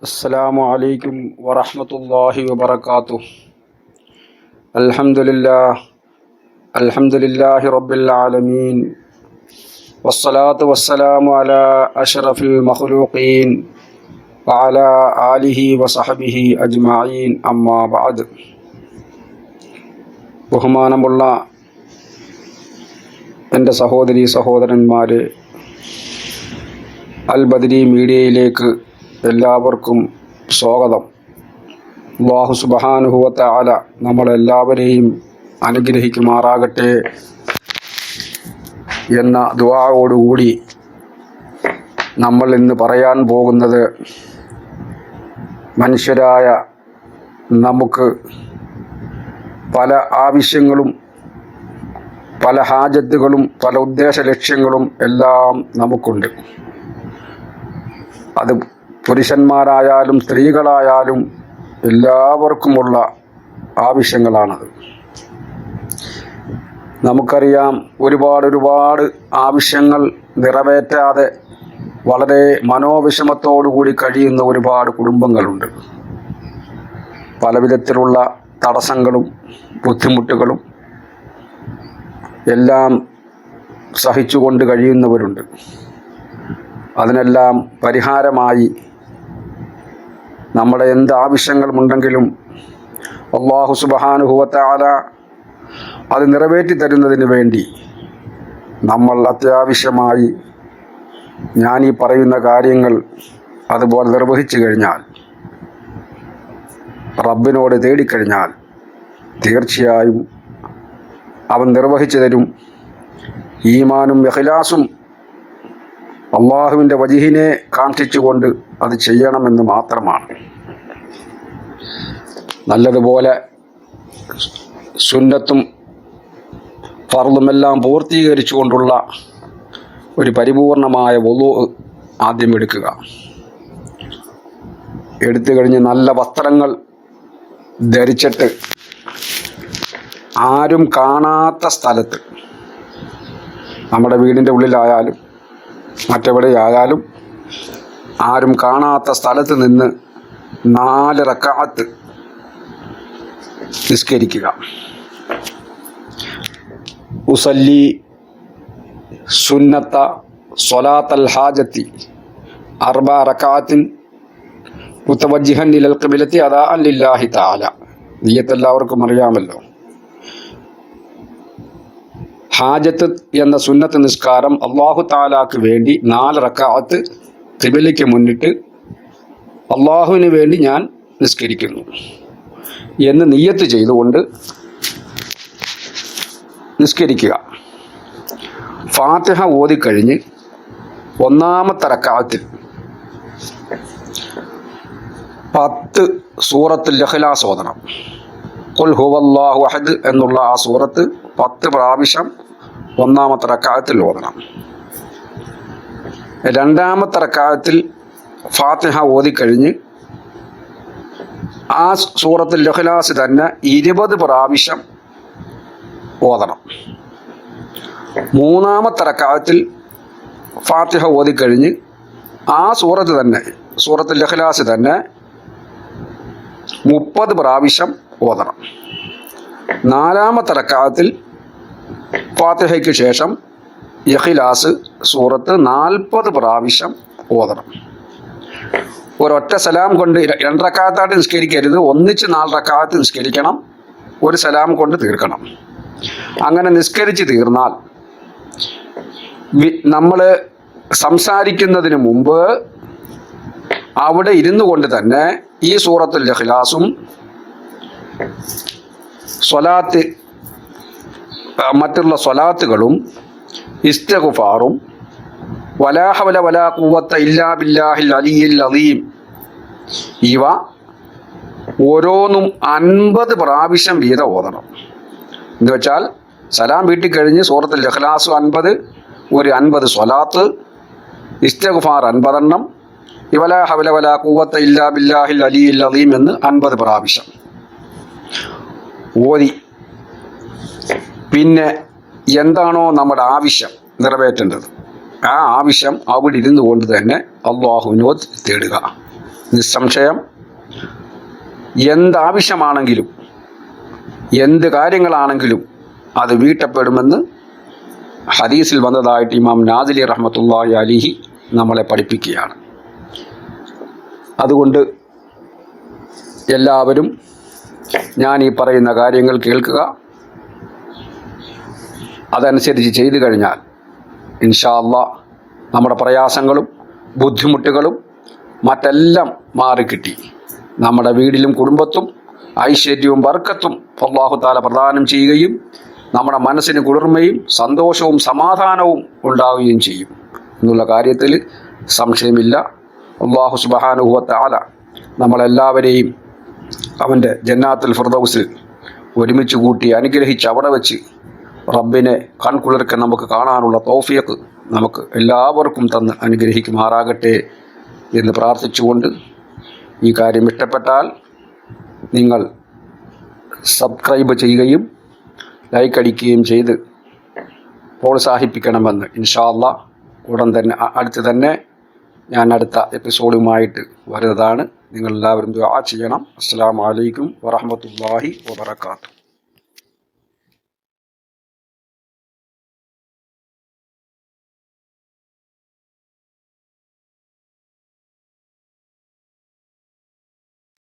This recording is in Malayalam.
السلام عليكم ورحمة الله وبركاته. الحمد لله رب العالمين، والصلاة والسلام على أشرف المخلوقين وعلى آله وصحبه أجمعين. أما بعد. ബഹുമാനമുള്ള എൻ്റെ സഹോദരി സഹോദരന്മാരെ, അൽ ബദ്രി മീഡിയയിലേക്ക് എല്ലാവർക്കും സ്വാഗതം. അല്ലാഹു സുബ്ഹാനഹു വ തആല നമ്മളെല്ലാവരെയും അനുഗ്രഹിക്കുമാറാകട്ടെ എന്ന ദുആയോടുകൂടി നമ്മൾ ഇന്ന് പറയാൻ പോകുന്നത്, മനുഷ്യരായ നമുക്ക് പല ആവശ്യങ്ങളും പല ഹാജത്തുകളും പല ഉദ്ദേശ ലക്ഷ്യങ്ങളും എല്ലാം നമുക്കുണ്ട്. അത് പുരുഷന്മാരായാലും സ്ത്രീകളായാലും എല്ലാവർക്കുമുള്ള ആവശ്യങ്ങളാണത്. നമുക്കറിയാം, ഒരുപാട് ആവശ്യങ്ങൾ നിറവേറ്റാതെ വളരെ മനോവിഷമത്തോടുകൂടി കഴിയുന്ന ഒരുപാട് കുടുംബങ്ങളുണ്ട്. പല വിധത്തിലുള്ള തടസ്സങ്ങളും ബുദ്ധിമുട്ടുകളും എല്ലാം സഹിച്ചുകൊണ്ട് കഴിയുന്നവരുണ്ട്. അതിനെല്ലാം പരിഹാരമായി നമ്മുടെ എന്ത് ആവശ്യങ്ങളുമുണ്ടെങ്കിലും അല്ലാഹു സുബ്ഹാനഹു വ തആല അത് നിറവേറ്റി തരുന്നതിന് വേണ്ടി നമ്മൾ അത്യാവശ്യമായി ഞാൻ ഈ പറയുന്ന കാര്യങ്ങൾ അതുപോലെ നിർവഹിച്ചു കഴിഞ്ഞാൽ, റബ്ബിനോട് തേടിക്കഴിഞ്ഞാൽ തീർച്ചയായും അവൻ നിർവഹിച്ചു തരും. ഈമാനും ഇഖ്ലാസും അള്ളാഹുവിൻ്റെ വജ്ഹിനെ കാക്ഷിച്ചുകൊണ്ട് അത് ചെയ്യണമെന്ന് മാത്രമാണ്. നല്ലതുപോലെ സുന്നത്തും ഫർളുമെല്ലാം പൂർത്തീകരിച്ചുകൊണ്ടുള്ള ഒരു പരിപൂർണമായ വുളൂ ആദ്യം എടുക്കുക. എടുത്തു കഴിഞ്ഞ് നല്ല വസ്ത്രങ്ങൾ ധരിച്ചിട്ട് ആരും കാണാത്ത സ്ഥലത്ത്, നമ്മുടെ വീടിൻ്റെ ഉള്ളിലായാലും മറ്റെവിടെയായാലും ആരും കാണാത്ത സ്ഥലത്ത് നിന്ന് 4 റക്അത്ത് നിസ്കരിക്കുക. ഉസല്ലി സുന്നത്ത സ്വലാത്തൽ ഹാജത്തി 4 റക്അത്തിൻ മുതവജ്ജിഹൻ ഇലൽ ഖിബ്ലത്തി അദാഅൻ ലില്ലാഹി തആല. നിയ്യത്ത് എല്ലാവർക്കും അറിയാമല്ലോ. ഹാജത്ത് എന്ന സുന്നത്ത് നിസ്കാരം അല്ലാഹു തആലാക്ക് വേണ്ടി 4 റക്അത്ത് ഖിബലയ്ക്ക് മുന്നിട്ട് അല്ലാഹുവിന് വേണ്ടി ഞാൻ നിസ്കരിക്കുന്നു എന്ന് നിയ്യത്ത് ചെയ്തുകൊണ്ട് നിസ്കരിക്കുക. ഫാത്തിഹ ഓതിക്കഴിഞ്ഞ് 1-ാമത്തെ റക്അത്തിൽ 10 സൂറത്തുൽ ഇഖ്ലാസ് ഓതണം. ഖുൽ ഹുവല്ലാഹു അഹദ് എന്നുള്ള ആ സൂറത്ത് 10 പ്രാവശ്യം 1-ാമത്തെ റക്അത്തിൽ ഓതണം. 2-ാമത്തെ റക്അത്തിൽ ഫാത്തിഹ ഓതിക്കഴിഞ്ഞ് ആ സൂറത്തുൽ ഇഖ്ലാസ് തന്നെ 20 പ്രാവശ്യം ഓതണം. 3-ാമത്തെ റക്അത്തിൽ ഫാത്തിഹ ഓതിക്കഴിഞ്ഞ് ആ സൂറത്തുൽ ഇഖ്ലാസ് തന്നെ 30 പ്രാവശ്യം ഓതണം. 4-ാമത്തെ റക്അത്തിൽ ഫാത്തിഹയ്ക്ക് ശേഷം ഇഖ്ലാസ് സൂറത്ത് 40 പ്രാവശ്യം ഓതണം. ഒരൊറ്റ സലാം കൊണ്ട് 2 റക്അത്തായിട്ട് നിസ്കരിക്കരുത്, ഒന്നിച്ച് 4 റക്അത്ത് നിസ്കരിക്കണം. ഒരു സലാം കൊണ്ട് തീർക്കണം. അങ്ങനെ നിസ്കരിച്ച് തീർന്നാൽ നമ്മൾ സംസാരിക്കുന്നതിന് മുമ്പ് അവിടെ ഇരുന്നു കൊണ്ട് തന്നെ ഈ സൂറത്തുൽ ഇഖ്ലാസും സ്വലാത്ത് മറ്റുള്ള സ്വലാത്തുകളും ഇസ്തിഗ്ഫാറും വലാ ഹൗല വലാ ഖുവത ഇല്ലാ ബില്ലാഹിൽ അലിയിൽ അദീം ഇവ ഓരോന്നും 50 പ്രാവശ്യം വീതം ഓതണം. എന്ന് വെച്ചാൽ സലാം വീട്ടിൽ കഴിഞ്ഞ് സൂറത്തുൽ ഇഖ്ലാസ് 50, ഒരു 50 സ്വലാത്ത്, ഇസ്തിഗ്ഫാർ 50 എണ്ണം, വലാ ഹൗല വലാ ഖുവത ഇല്ലാ ബില്ലാഹിൽ അലിയിൽ അദീം എന്ന് 50 പ്രാവശ്യം ഓതി പിന്നെ എന്താണോ നമ്മുടെ ആവശ്യം നിറവേറ്റേണ്ടത്, ആ ആവശ്യം അവിടെ ഇരുന്നു കൊണ്ട് തന്നെ അള്ളാഹുവിനോട് തേടുക. നിസ്സംശയം എന്താവശ്യമാണെങ്കിലും എന്ത് കാര്യങ്ങളാണെങ്കിലും അത് വീട്ടപ്പെടുമെന്ന് ഹദീസിൽ വന്നതായിട്ട് ഇമാം നാസിലി റഹ്മത്തുള്ളാഹി അലൈഹി നമ്മളെ പഠിപ്പിക്കുകയാണ്. അതുകൊണ്ട് എല്ലാവരും ഞാൻ ഈ പറയുന്ന കാര്യങ്ങൾ കേൾക്കുക, അതനുസരിച്ച് ചെയ്തു കഴിഞ്ഞാൽ ഇൻഷാ അല്ലാഹ് നമ്മുടെ പ്രയാസങ്ങളും ബുദ്ധിമുട്ടുകളും മറ്റെല്ലാം മാറിക്കിട്ടി നമ്മുടെ വീടിലും കുടുംബത്തും ഐശ്വര്യവും ബർക്കത്തും അല്ലാഹു തആല പ്രദാനം ചെയ്യുകയും നമ്മുടെ മനസ്സിന് കുളിർമയും സന്തോഷവും സമാധാനവും ഉണ്ടാവുകയും ചെയ്യും എന്നുള്ള കാര്യത്തിൽ സംശയമില്ല. അല്ലാഹു സുബ്ഹാനഹു വ തആല നമ്മളെല്ലാവരെയും അവൻ്റെ ജന്നാത്തുൽ ഫിർദൗസിൽ ഒരുമിച്ച് കൂട്ടി അനുഗ്രഹിച്ച് അവിടെ വെച്ച് റബ്ബിനെ കൺകുളിർക്കെ നമുക്ക് കാണാനുള്ള തൗഫീഖ് നമുക്ക് എല്ലാവർക്കും തന്ന് അനുഗ്രഹിക്കുമാറാകട്ടെ എന്ന് പ്രാർത്ഥിച്ചുകൊണ്ട്, ഈ കാര്യം ഇഷ്ടപ്പെട്ടാൽ നിങ്ങൾ സബ്സ്ക്രൈബ് ചെയ്യുകയും ലൈക്ക് അടിക്കുകയും ചെയ്ത് പ്രോത്സാഹിപ്പിക്കണമെന്ന് ഇൻഷാ അല്ലാഹ് ഉടൻ തന്നെ അടുത്ത് തന്നെ ഞാൻ അടുത്ത എപ്പിസോഡുമായിട്ട് വരുന്നതാണ്. നിങ്ങളെല്ലാവരും ദുആ ചെയ്യണം. അസ്സലാമു അലൈക്കും വറഹ്മത്തുള്ളാഹി വബറകാതുഹു.